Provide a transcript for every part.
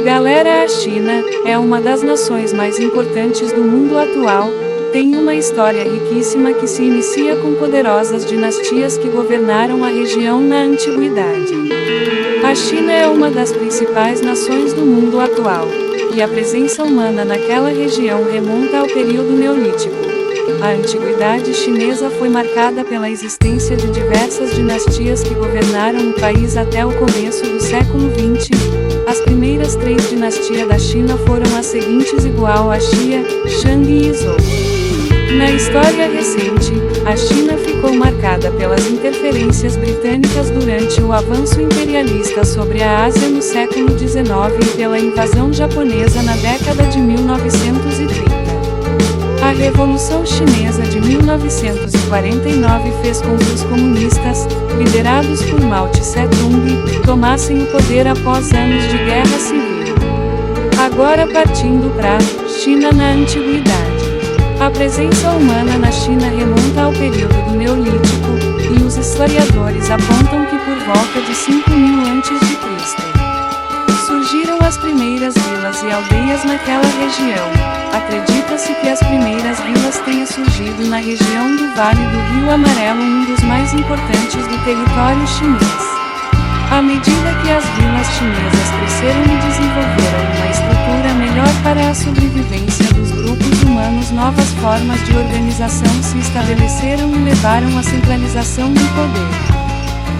Galera, a China é uma das nações mais importantes do mundo atual, tem uma história riquíssima que se inicia com poderosas dinastias que governaram a região na antiguidade. A China é uma das principais nações do mundo atual, e a presença humana naquela região remonta ao período neolítico. A antiguidade chinesa foi marcada pela existência de diversas dinastias que governaram o país até o começo do século XX. As primeiras 3 dinastias da China foram as seguintes igual a Xia, Shang e Zhou. Na história recente, a China ficou marcada pelas interferências britânicas durante o avanço imperialista sobre a Ásia no século XIX e pela invasão japonesa na década de 1930. A Revolução Chinesa de 1949 fez com que os comunistas, liderados por Mao Tse-tung, tomassem o poder após anos de guerra civil. Agora partindo para China na antiguidade. A presença humana na China remonta ao período do Neolítico, e os historiadores apontam que por volta de 5000 a.C. surgiram as primeiras vilas e aldeias naquela região. Acredita-se que as primeiras vilas tenham surgido na região do Vale do Rio Amarelo, um dos mais importantes do território chinês. À medida que as vilas chinesas cresceram e desenvolveram uma estrutura melhor para a sobrevivência dos grupos humanos, novas formas de organização se estabeleceram e levaram à centralização do poder.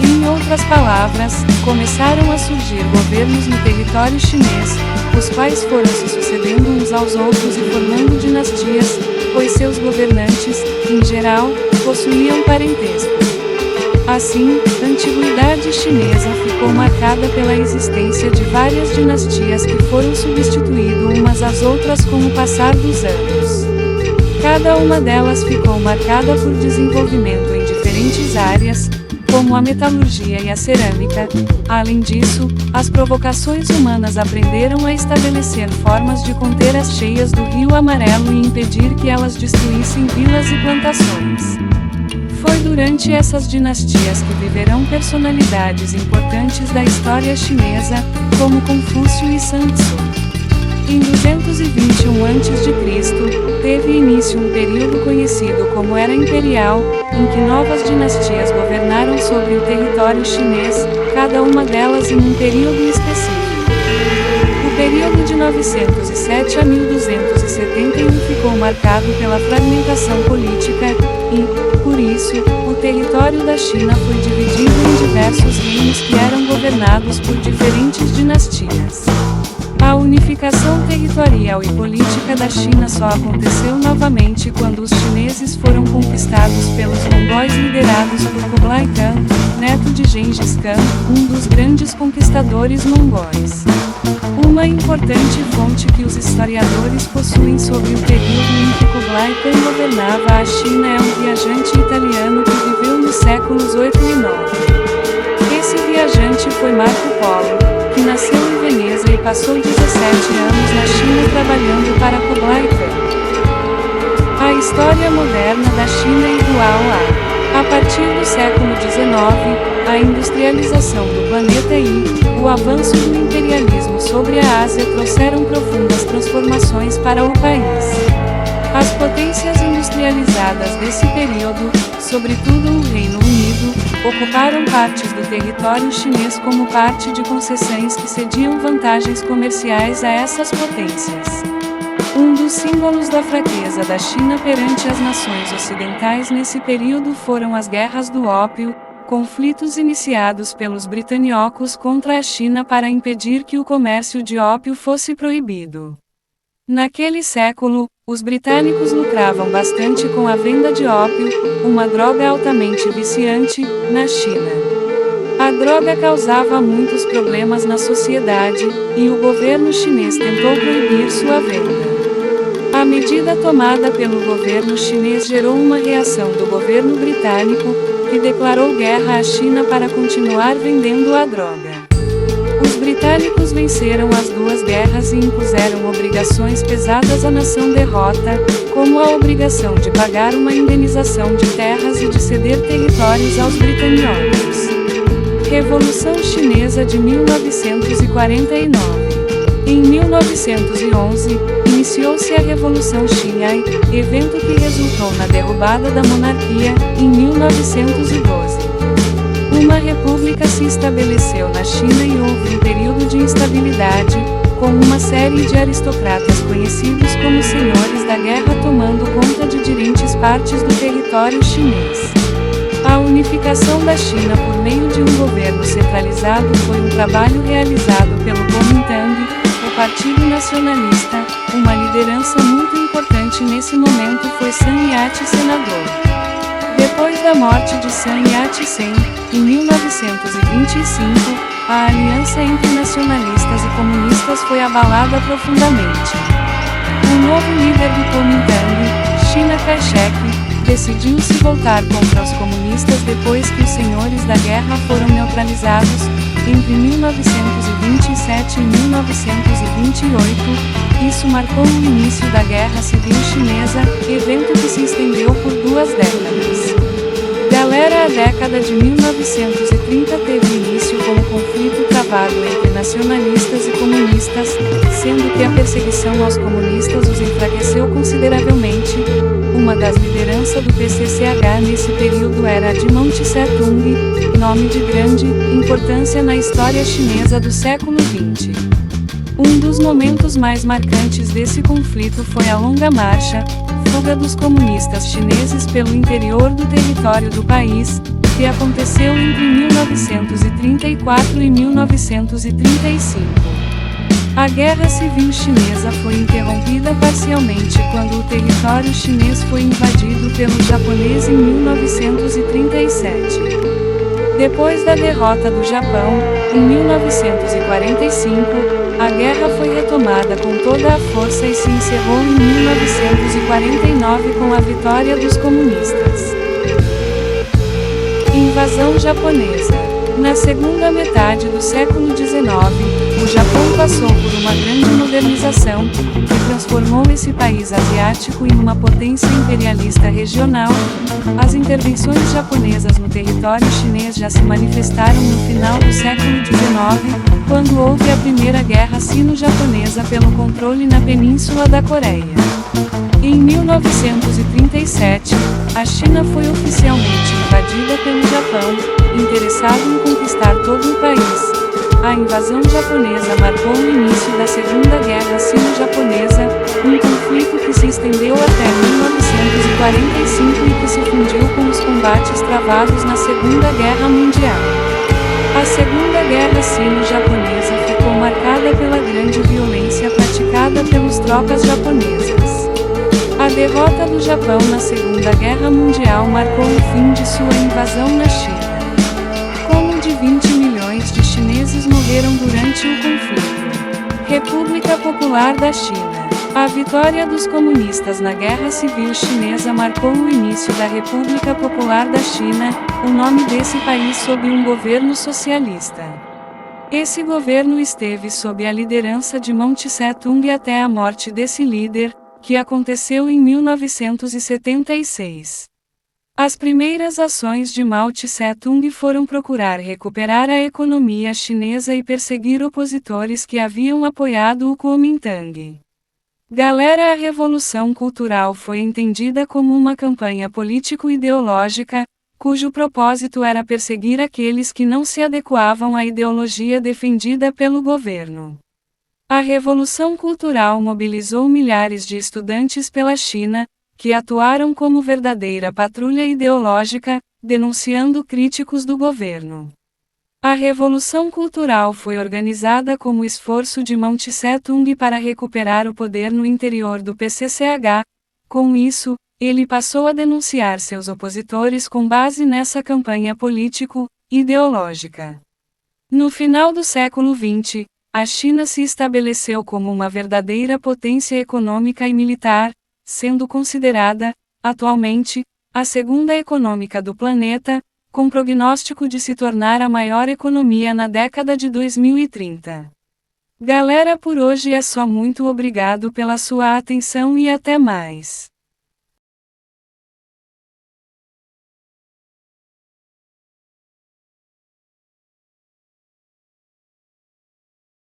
Em outras palavras, começaram a surgir governos no território chinês, os quais foram se sucedendo uns aos outros e formando dinastias, pois seus governantes, em geral, possuíam parentesco. Assim, a antiguidade chinesa ficou marcada pela existência de várias dinastias que foram substituindo umas às outras com o passar dos anos. Cada uma delas ficou marcada por desenvolvimento em diferentes áreas, como a metalurgia e a cerâmica. Além disso, as provocações humanas aprenderam a estabelecer formas de conter as cheias do Rio Amarelo e impedir que elas destruíssem vilas e plantações. Foi durante essas dinastias que viverão personalidades importantes da história chinesa, como Confúcio e Sun Tzu. Em 221 a.C., teve início um período conhecido como Era Imperial, em que novas dinastias governaram sobre o território chinês, cada uma delas em um período específico. O período de 907 a 1271 ficou marcado pela fragmentação política, e, por isso, o território da China foi dividido em diversos reinos que eram governados por diferentes dinastias. A unificação territorial e política da China só aconteceu novamente quando os chineses foram conquistados pelos mongóis liderados por Kublai Khan, neto de Gengis Khan, um dos grandes conquistadores mongóis. Uma importante fonte que os historiadores possuem sobre o período em que Kublai Khan governava a China é um viajante italiano que viveu nos séculos 8 e 9. Esse viajante foi Marco Polo, que nasceu em Veneza e passou 17 anos na China trabalhando para Kublai Khan. A história moderna da China é igual a partir do século XIX, a industrialização do planeta e o avanço do imperialismo sobre a Ásia trouxeram profundas transformações para o país. As potências industrializadas desse período, sobretudo o Reino Unido, ocuparam partes do território chinês como parte de concessões que cediam vantagens comerciais a essas potências. Um dos símbolos da fraqueza da China perante as nações ocidentais nesse período foram as Guerras do Ópio, conflitos iniciados pelos britânicos contra a China para impedir que o comércio de ópio fosse proibido. Naquele século, os britânicos lucravam bastante com a venda de ópio, uma droga altamente viciante, na China. A droga causava muitos problemas na sociedade, e o governo chinês tentou proibir sua venda. A medida tomada pelo governo chinês gerou uma reação do governo britânico, que declarou guerra à China para continuar vendendo a droga. Os britânicos venceram as duas guerras e impuseram obrigações pesadas à nação derrota, como a obrigação de pagar uma indenização de terras e de ceder territórios aos britânicos. Revolução Chinesa de 1949. Em 1911, iniciou-se a Revolução Xinhai, evento que resultou na derrubada da monarquia, em 1912. Uma república se estabeleceu na China e houve um período de instabilidade, com uma série de aristocratas conhecidos como senhores da guerra tomando conta de diferentes partes do território chinês. A unificação da China por meio de um governo centralizado foi um trabalho realizado pelo Kuomintang, o Partido Nacionalista. Uma liderança muito importante nesse momento foi Sun Yat-sen, senador. Depois da morte de Sun Yat-sen, em 1925, a aliança entre nacionalistas e comunistas foi abalada profundamente. O novo líder do Kuomintang, Chiang Kai-shek, decidiu se voltar contra os comunistas depois que os senhores da guerra foram neutralizados, entre 1927 e 1928. Isso marcou o início da Guerra Civil Chinesa, evento que se estendeu por 2 décadas. Galera, a década de 1930 teve início com o conflito travado entre nacionalistas e comunistas, sendo que a perseguição aos comunistas os enfraqueceu consideravelmente. Uma das lideranças do PCCH nesse período era a de Mao Tse-tung, nome de grande importância na história chinesa do século XX. Um dos momentos mais marcantes desse conflito foi a Longa Marcha, fuga dos comunistas chineses pelo interior do território do país, que aconteceu entre 1934 e 1935. A Guerra Civil Chinesa foi interrompida parcialmente quando o território chinês foi invadido pelos japoneses em 1937. Depois da derrota do Japão, em 1945, a guerra foi retomada com toda a força e se encerrou em 1949 com a vitória dos comunistas. Invasão japonesa. Na segunda metade do século XIX, o Japão passou por uma grande modernização, que transformou esse país asiático em uma potência imperialista regional. As intervenções japonesas no território chinês já se manifestaram no final do século XIX, quando houve a Primeira Guerra Sino-Japonesa pelo controle na Península da Coreia. Em 1937, a China foi oficialmente invadida pelo Japão, interessado em conquistar todo o país. A invasão japonesa marcou o início da Segunda Guerra Sino-Japonesa, um conflito que se estendeu até 1945 e que se fundiu com os combates travados na Segunda Guerra Mundial. A Segunda Guerra Sino-Japonesa ficou marcada pela grande violência praticada pelas tropas japonesas. A derrota do Japão na Segunda Guerra Mundial marcou o fim de sua invasão na China. Como de 20 milhões de chineses morreram durante o conflito. República Popular da China. A vitória dos comunistas na Guerra Civil Chinesa marcou o início da República Popular da China, o nome desse país sob um governo socialista. Esse governo esteve sob a liderança de Mao Tse-tung até a morte desse líder, que aconteceu em 1976. As primeiras ações de Mao Tse-tung foram procurar recuperar a economia chinesa e perseguir opositores que haviam apoiado o Kuomintang. Galera, a Revolução Cultural foi entendida como uma campanha político-ideológica, cujo propósito era perseguir aqueles que não se adequavam à ideologia defendida pelo governo. A Revolução Cultural mobilizou milhares de estudantes pela China, que atuaram como verdadeira patrulha ideológica, denunciando críticos do governo. A Revolução Cultural foi organizada como esforço de Mao Tse-tung para recuperar o poder no interior do PCCH. Com isso, ele passou a denunciar seus opositores com base nessa campanha político-ideológica. No final do século XX, a China se estabeleceu como uma verdadeira potência econômica e militar, sendo considerada, atualmente, a segunda econômica do planeta, com prognóstico de se tornar a maior economia na década de 2030. Galera, por hoje é só, muito obrigado pela sua atenção e até mais.